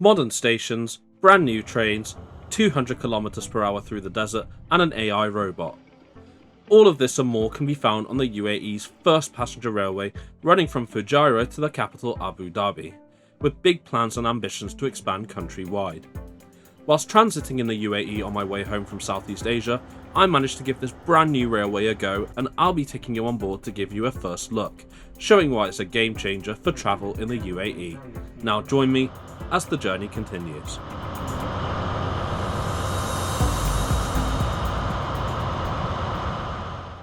Modern stations, brand new trains, 200 km/h through the desert, and an AI robot. All of this and more can be found on the UAE's first passenger railway running from Fujairah to the capital Abu Dhabi, with big plans and ambitions to expand countrywide. Whilst transiting in the UAE on my way home from Southeast Asia, I managed to give this brand new railway a go, and I'll be taking you on board to give you a first look, showing why it's a game changer for travel in the UAE. Now join me as the journey continues.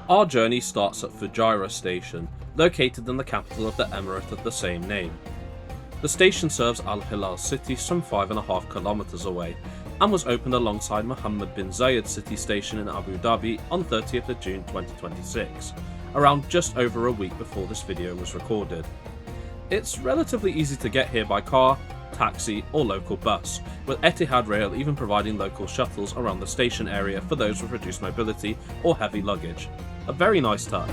Our journey starts at Fujairah Station, located in the capital of the emirate of the same name. The station serves Al Hilal city some 5.5 kilometers away, and was opened alongside Mohamed bin Zayed city station in Abu Dhabi on 30th of June 2026, around just over a week before this video was recorded. It's relatively easy to get here by car, taxi or local bus, with Etihad Rail even providing local shuttles around the station area for those with reduced mobility or heavy luggage. A very nice touch.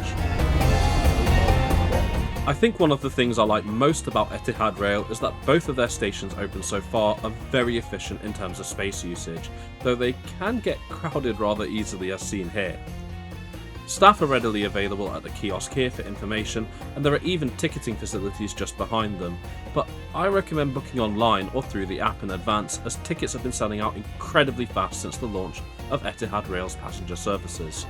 I think one of the things I like most about Etihad Rail is that both of their stations open so far are very efficient in terms of space usage, though they can get crowded rather easily as seen here. Staff are readily available at the kiosk here for information, and there are even ticketing facilities just behind them, but I recommend booking online or through the app in advance, as tickets have been selling out incredibly fast since the launch of Etihad Rail's passenger services.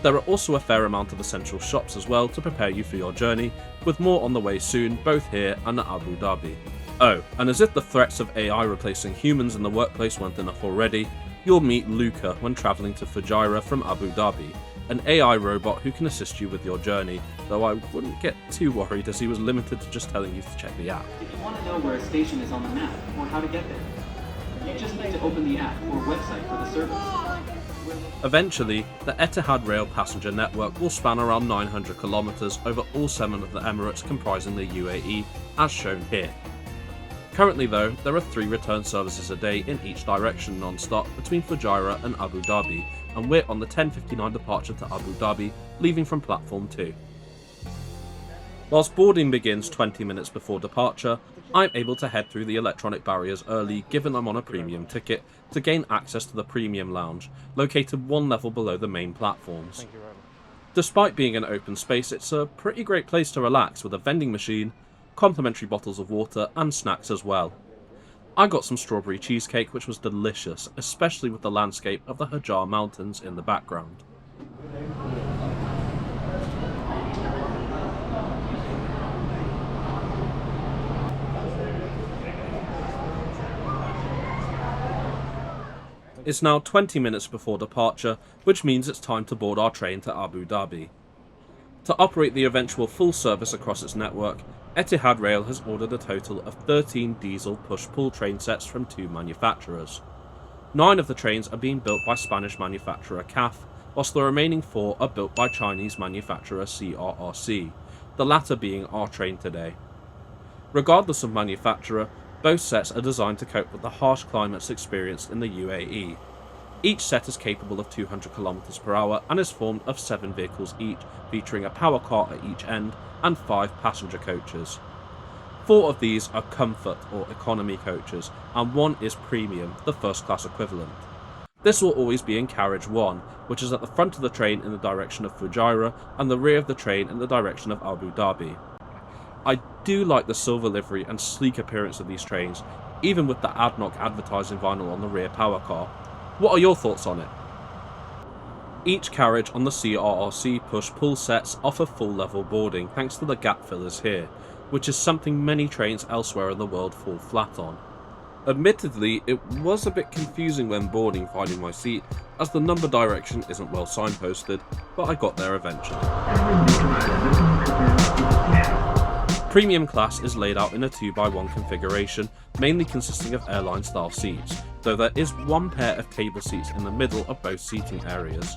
There are also a fair amount of essential shops as well to prepare you for your journey, with more on the way soon both here and at Abu Dhabi. Oh, and as if the threats of AI replacing humans in the workplace weren't enough already, you'll meet Luca when travelling to Fujairah from Abu Dhabi, an AI robot who can assist you with your journey, though I wouldn't get too worried as he was limited to just telling you to check the app. If you want to know where a station is on the map or how to get there, you just need to open the app or website for the service. Eventually, the Etihad Rail passenger network will span around 900 kilometers over all 7 of the Emirates comprising the UAE, as shown here. Currently though, there are 3 return services a day in each direction non-stop between Fujairah and Abu Dhabi, and we're on the 10:59 departure to Abu Dhabi, leaving from platform 2. Whilst boarding begins 20 minutes before departure, I'm able to head through the electronic barriers early, given I'm on a premium ticket, to gain access to the premium lounge, located 1 level below the main platforms. Despite being an open space, it's a pretty great place to relax with a vending machine, complimentary bottles of water and snacks as well. I got some strawberry cheesecake which was delicious, especially with the landscape of the Hajar Mountains in the background. It's now 20 minutes before departure, which means it's time to board our train to Abu Dhabi. To operate the eventual full service across its network, Etihad Rail has ordered a total of 13 diesel push-pull train sets from 2 manufacturers. 9 of the trains are being built by Spanish manufacturer CAF, whilst the remaining 4 are built by Chinese manufacturer CRRC, the latter being our train today. Regardless of manufacturer, both sets are designed to cope with the harsh climates experienced in the UAE. Each set is capable of 200 km/h and is formed of 7 vehicles each, featuring a power car at each end and 5 passenger coaches. 4 of these are comfort or economy coaches, and 1 is premium, the first class equivalent. This will always be in carriage 1, which is at the front of the train in the direction of Fujairah and the rear of the train in the direction of Abu Dhabi. I do like the silver livery and sleek appearance of these trains, even with the ADNOC advertising vinyl on the rear power car. What are your thoughts on it? Each carriage on the CRRC push-pull sets offer full level boarding thanks to the gap fillers here, which is something many trains elsewhere in the world fall flat on. Admittedly, it was a bit confusing when boarding finding my seat, as the number direction isn't well signposted, but I got there eventually. Premium class is laid out in a 2x1 configuration, mainly consisting of airline style seats, though there is 1 pair of table seats in the middle of both seating areas.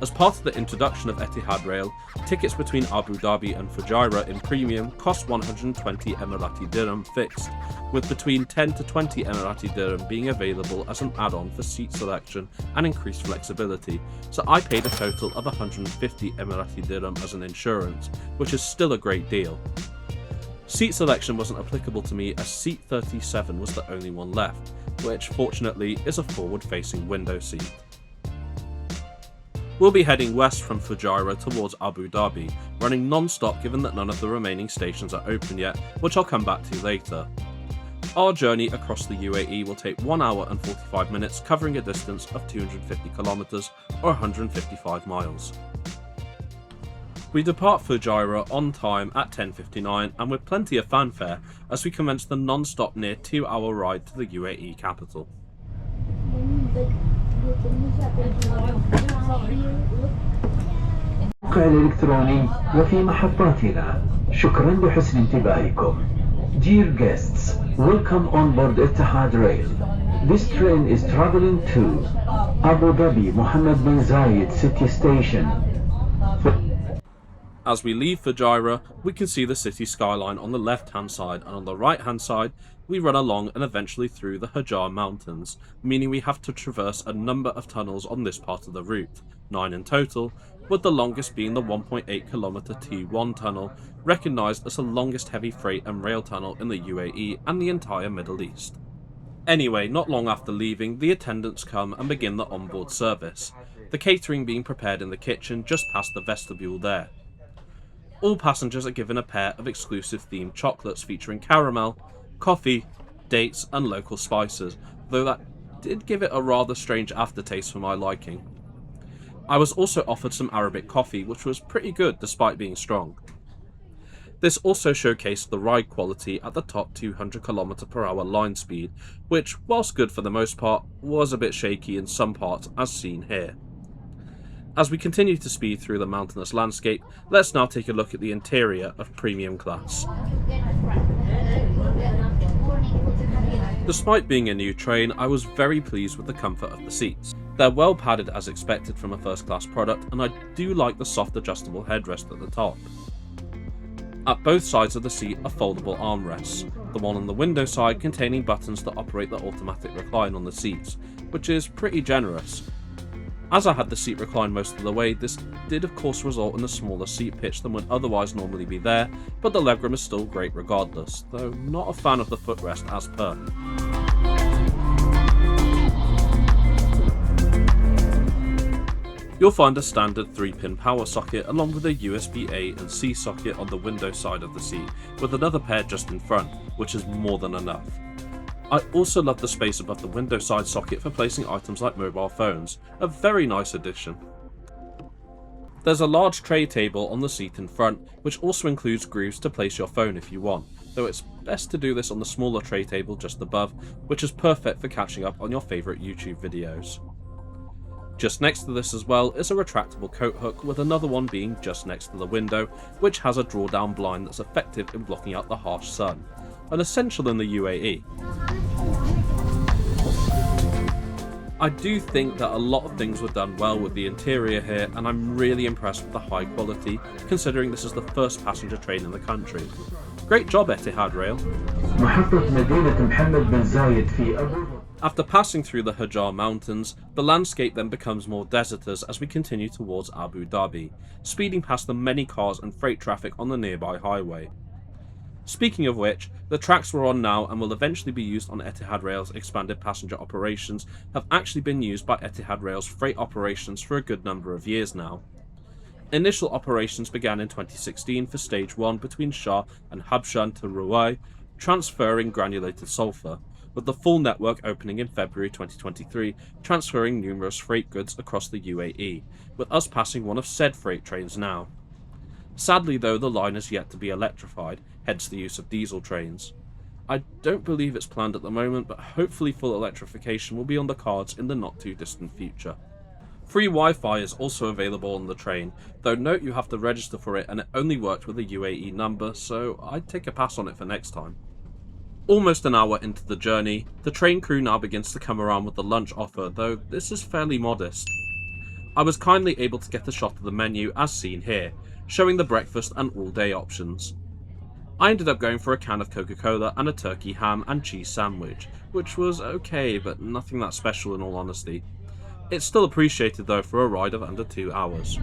As part of the introduction of Etihad Rail, tickets between Abu Dhabi and Fujairah in premium cost 120 Emirati dirham fixed, with between 10 to 20 Emirati dirham being available as an add-on for seat selection and increased flexibility, so I paid a total of 150 Emirati dirham as an insurance, which is still a great deal. Seat selection wasn't applicable to me as seat 37 was the only one left, which fortunately is a forward-facing window seat. We'll be heading west from Fujairah towards Abu Dhabi, running non-stop given that none of the remaining stations are open yet, which I'll come back to later. Our journey across the UAE will take 1 hour and 45 minutes, covering a distance of 250 kilometers or 155 miles. We depart Fujairah on time at 10:59 and with plenty of fanfare as we commence the non-stop near 2-hour ride to the UAE capital. الإلكتروني وفي محطاتنا. شكرا لحسن انتباهكم. Dear guests, welcome on board Etihad Rail. This train is traveling to Abu Dhabi Mohamed bin Zayed City Station. As we leave Fujairah, we can see the city skyline on the left-hand side, and on the right-hand side, we run along and eventually through the Hajar Mountains, meaning we have to traverse a number of tunnels on this part of the route, 9 in total, with the longest being the 1.8 kilometer T1 tunnel, recognised as the longest heavy freight and rail tunnel in the UAE and the entire Middle East. Anyway, not long after leaving, the attendants come and begin the onboard service, the catering being prepared in the kitchen just past the vestibule there. All passengers are given a pair of exclusive themed chocolates featuring caramel, coffee, dates and local spices, though that did give it a rather strange aftertaste for my liking. I was also offered some Arabic coffee, which was pretty good despite being strong. This also showcased the ride quality at the top 200 km/h line speed, which, whilst good for the most part, was a bit shaky in some parts as seen here. As we continue to speed through the mountainous landscape, let's now take a look at the interior of premium class. Despite being a new train, I was very pleased with the comfort of the seats. They're well padded as expected from a first class product, and I do like the soft adjustable headrest at the top. At both sides of the seat are foldable armrests, the one on the window side containing buttons to operate the automatic recline on the seats, which is pretty generous. As I had the seat reclined most of the way, this did of course result in a smaller seat pitch than would otherwise normally be there, but the legroom is still great regardless, though not a fan of the footrest as per. You'll find a standard 3-pin power socket along with a USB A and C socket on the window side of the seat, with another pair just in front, which is more than enough. I also love the space above the window side socket for placing items like mobile phones, a very nice addition. There's a large tray table on the seat in front, which also includes grooves to place your phone if you want, though it's best to do this on the smaller tray table just above, which is perfect for catching up on your favourite YouTube videos. Just next to this as well is a retractable coat hook, with another one being just next to the window, which has a drawdown blind that's effective in blocking out the harsh sun, an essential in the UAE. I do think that a lot of things were done well with the interior here, and I'm really impressed with the high quality, considering this is the first passenger train in the country. Great job, Etihad Rail. After passing through the Hajar Mountains, the landscape then becomes more desertous as we continue towards Abu Dhabi, speeding past the many cars and freight traffic on the nearby highway. Speaking of which, the tracks we're on now and will eventually be used on Etihad Rail's expanded passenger operations have actually been used by Etihad Rail's freight operations for a good number of years now. Initial operations began in 2016 for Stage 1 between Shah and Habshan to Ruwais, transferring granulated sulfur, with the full network opening in February 2023, transferring numerous freight goods across the UAE, with us passing one of said freight trains now. Sadly though, the line is yet to be electrified, hence the use of diesel trains. I don't believe it's planned at the moment, but hopefully full electrification will be on the cards in the not too distant future. Free Wi-Fi is also available on the train, though note you have to register for it and it only worked with a UAE number, so I'd take a pass on it for next time. Almost an hour into the journey, the train crew now begins to come around with the lunch offer, though this is fairly modest. I was kindly able to get a shot of the menu as seen here, showing the breakfast and all-day options. I ended up going for a can of Coca-Cola and a turkey ham and cheese sandwich, which was okay, but nothing that special in all honesty. It's still appreciated though for a ride of under 2 hours.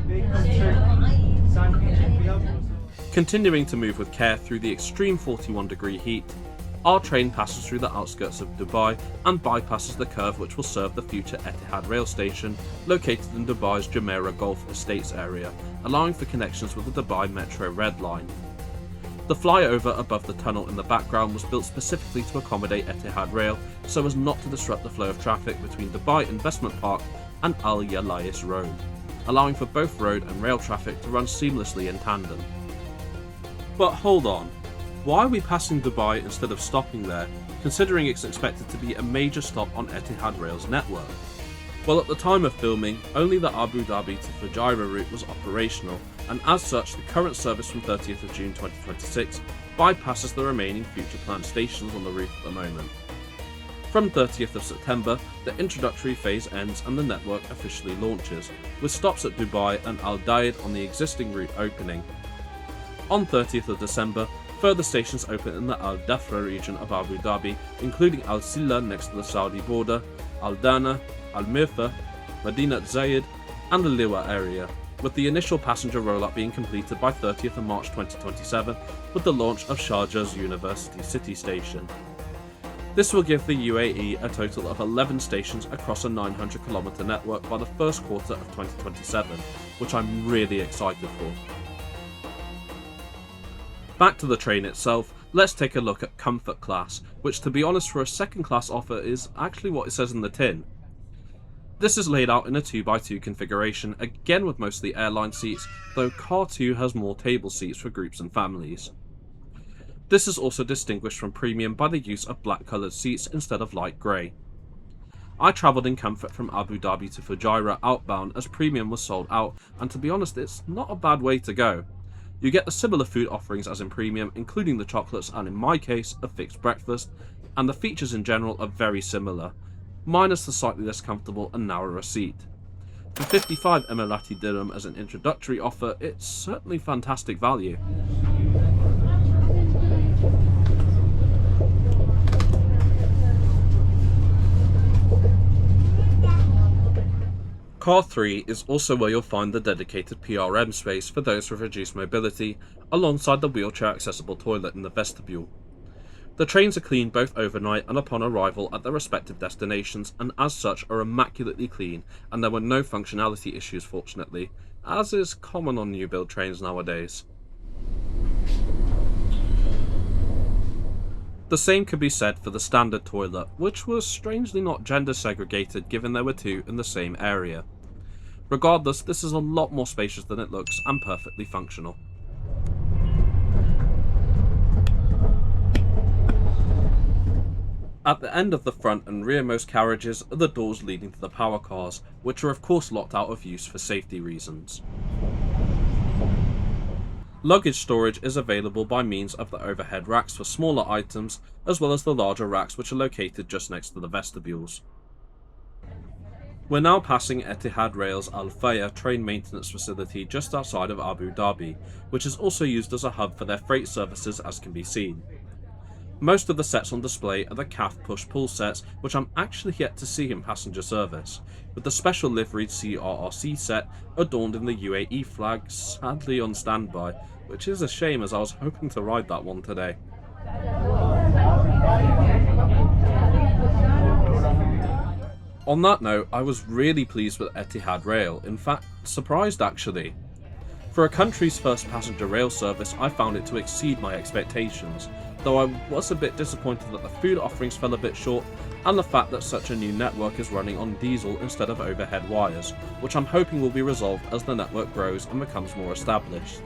Continuing to move with care through the extreme 41-degree heat, our train passes through the outskirts of Dubai and bypasses the curve which will serve the future Etihad Rail Station, located in Dubai's Jumeirah Gulf Estates area, allowing for connections with the Dubai Metro Red Line. The flyover above the tunnel in the background was built specifically to accommodate Etihad Rail so as not to disrupt the flow of traffic between Dubai Investment Park and Al Yalais Road, allowing for both road and rail traffic to run seamlessly in tandem. But hold on, why are we passing Dubai instead of stopping there, considering it's expected to be a major stop on Etihad Rail's network? Well, at the time of filming, only the Abu Dhabi to Fujairah route was operational, and as such the current service from 30th of June 2026 bypasses the remaining future planned stations on the route at the moment. From 30th of September, the introductory phase ends and the network officially launches, with stops at Dubai and Al Dayed on the existing route opening. On 30th of December, further stations open in the Al Dhafra region of Abu Dhabi, including Al Silla next to the Saudi border, Al Dana, Al Mirfa, Madinat Zayed, and the Liwa area, with the initial passenger rollout being completed by 30th of March 2027 with the launch of Sharjah's University City Station. This will give the UAE a total of 11 stations across a 900km network by the first quarter of 2027, which I'm really excited for. Back to the train itself, let's take a look at Comfort Class, which to be honest for a second class offer is actually what it says in the tin. This is laid out in a 2x2 configuration, again with most of the airline seats, though Car 2 has more table seats for groups and families. This is also distinguished from Premium by the use of black coloured seats instead of light grey. I travelled in Comfort from Abu Dhabi to Fujairah outbound as Premium was sold out, and to be honest it's not a bad way to go. You get the similar food offerings as in Premium, including the chocolates and in my case a fixed breakfast, and the features in general are very similar, minus the slightly less comfortable and narrower seat. For 55 Emirati dirham as an introductory offer, it's certainly fantastic value. Car 3 is also where you'll find the dedicated PRM space for those with reduced mobility, alongside the wheelchair accessible toilet in the vestibule. The trains are cleaned both overnight and upon arrival at their respective destinations, and as such are immaculately clean, and there were no functionality issues fortunately, as is common on new build trains nowadays. The same could be said for the standard toilet, which was strangely not gender segregated given there were two in the same area. Regardless, this is a lot more spacious than it looks and perfectly functional. At the end of the front and rearmost carriages are the doors leading to the power cars, which are of course locked out of use for safety reasons. Luggage storage is available by means of the overhead racks for smaller items, as well as the larger racks which are located just next to the vestibules. We're now passing Etihad Rail's Al Faya train maintenance facility just outside of Abu Dhabi, which is also used as a hub for their freight services as can be seen. Most of the sets on display are the CAF push-pull sets, which I'm actually yet to see in passenger service, with the special liveried CRRC set adorned in the UAE flag sadly on standby, which is a shame as I was hoping to ride that one today. On that note, I was really pleased with Etihad Rail, in fact surprised actually. For a country's first passenger rail service, I found it to exceed my expectations, though I was a bit disappointed that the food offerings fell a bit short and the fact that such a new network is running on diesel instead of overhead wires, which I'm hoping will be resolved as the network grows and becomes more established.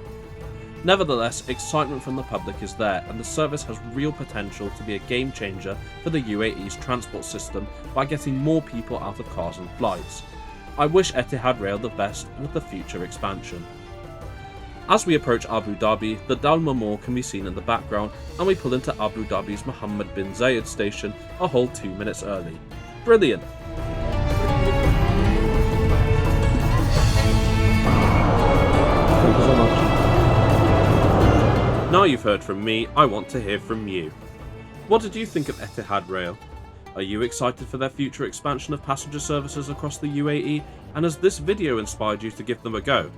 Nevertheless, excitement from the public is there, and the service has real potential to be a game changer for the UAE's transport system by getting more people out of cars and flights. I wish Etihad Rail the best with the future expansion. As we approach Abu Dhabi, the Dalma Mall can be seen in the background, and we pull into Abu Dhabi's Mohamed bin Zayed station a whole 2 minutes early. Brilliant! Thank you so much. Now you've heard from me, I want to hear from you. What did you think of Etihad Rail? Are you excited for their future expansion of passenger services across the UAE, and has this video inspired you to give them a go?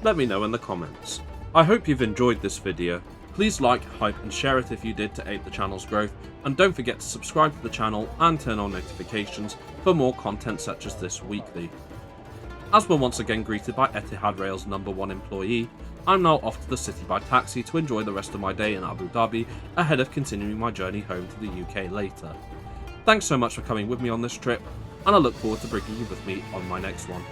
Let me know in the comments. I hope you've enjoyed this video. Please like, hype and share it if you did to aid the channel's growth, and don't forget to subscribe to the channel and turn on notifications for more content such as this weekly. As we're once again greeted by Etihad Rail's #1 employee, I'm now off to the city by taxi to enjoy the rest of my day in Abu Dhabi ahead of continuing my journey home to the UK later. Thanks so much for coming with me on this trip, and I look forward to bringing you with me on my next one.